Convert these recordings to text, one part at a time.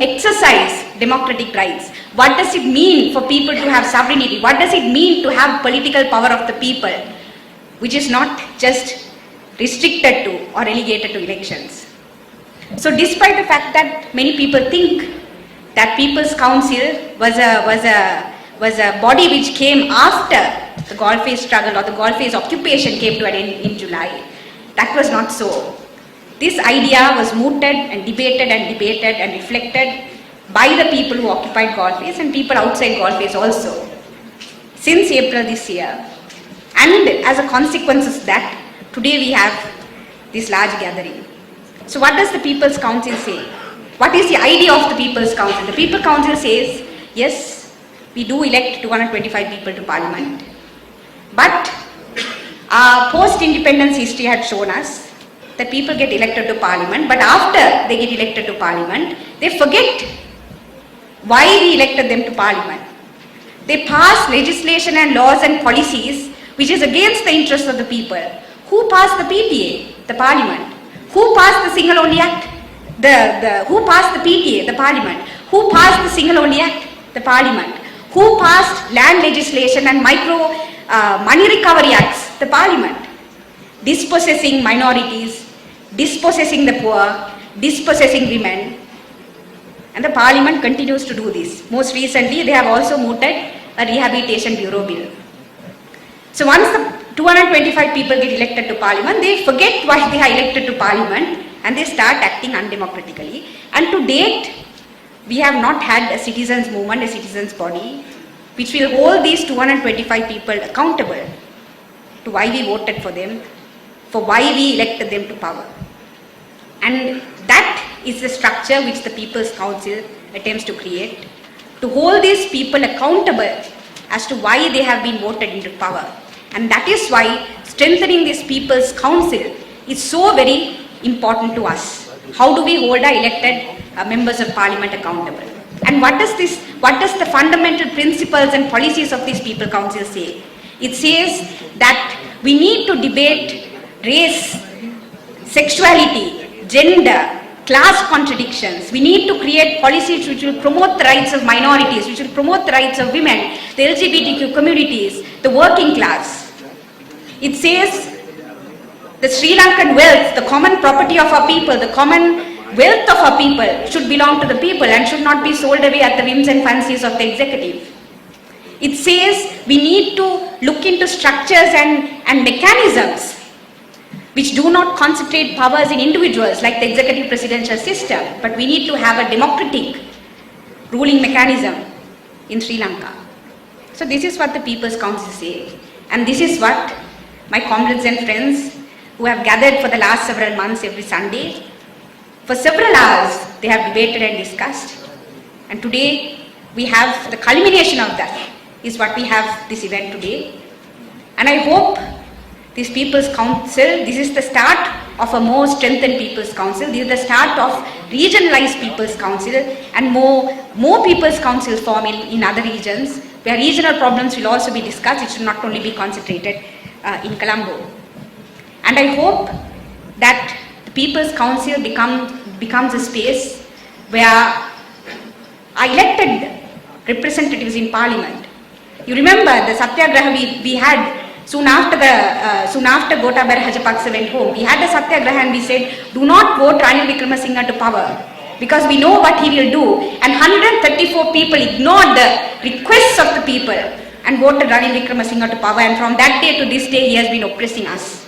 exercise democratic rights. What does it mean for people to have sovereignty? What does it mean to have political power of the people, which is not just restricted to or relegated to elections? So despite the fact that many people think that People's Council was a body which came after the Gulf struggle or the Gulf occupation came to an end in July, that was not so. This idea was mooted and debated and reflected by the people who occupied Gulf and people outside Gulf also since April this year. And as a consequence of that, today we have this large gathering. So what does the People's Council say? What is the idea of the People's Council? The People's Council says, yes, we do elect 225 people to Parliament, but our post-independence history had shown us that people get elected to Parliament, but after they get elected to Parliament, they forget why we elected them to Parliament. They pass legislation and laws and policies which is against the interests of the people. Who passed the PTA? The Parliament. Who passed the Single Only Act? Who passed the PTA? The Parliament. Who passed the Single Only Act? The Parliament. Who passed land legislation and micro money recovery acts? The Parliament. Dispossessing minorities, dispossessing the poor, dispossessing women, and the Parliament continues to do this. Most recently, they have also mooted a Rehabilitation Bureau bill. So once the 225 people get elected to Parliament, they forget why they are elected to Parliament and they start acting undemocratically. And to date, we have not had a citizens movement, a citizens body, which will hold these 225 people accountable to why we voted for them, for why we elected them to power. And that is the structure which the People's Council attempts to create, to hold these people accountable as to why they have been voted into power. And that is why strengthening this People's Council is so very important to us. How do we hold our elected members of Parliament accountable? And what does the fundamental principles and policies of this People's Council say? It says that we need to debate race, sexuality, gender, class contradictions. We need to create policies which will promote the rights of minorities, which will promote the rights of women, the LGBTQ communities, the working class. It says the Sri Lankan wealth, the common property of our people, the common wealth of our people should belong to the people and should not be sold away at the whims and fancies of the executive. It says we need to look into structures and mechanisms which do not concentrate powers in individuals like the executive presidential system, but we need to have a democratic ruling mechanism in Sri Lanka. So this is what the People's Council say, and this is what my comrades and friends who have gathered for the last several months every Sunday, for several hours they have debated and discussed, and today we have the culmination of that is what we have this event today. And I hope this People's Council, this is the start of a more strengthened People's Council. This is the start of regionalized People's Council, and more People's Councils form in other regions where regional problems will also be discussed. It should not only be concentrated in Colombo. And I hope that the People's Council becomes a space where our elected representatives in Parliament. You remember the Satyagraha we had soon after Gotabaya Rajapaksa went home. We had a Satyagraha and we said, do not vote Ranil Wickremesinghe to power, because we know what he will do. And 134 people ignored the requests of the people and voted Ranil Wickremesinghe to power, and from that day to this day he has been oppressing us.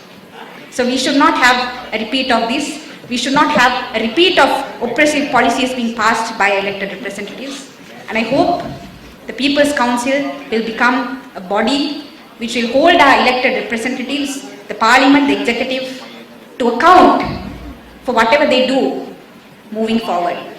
So we should not have a repeat of this. We should not have a repeat of oppressive policies being passed by elected representatives. And I hope the People's Council will become a body which will hold our elected representatives, the Parliament, the Executive, to account for whatever they do moving forward.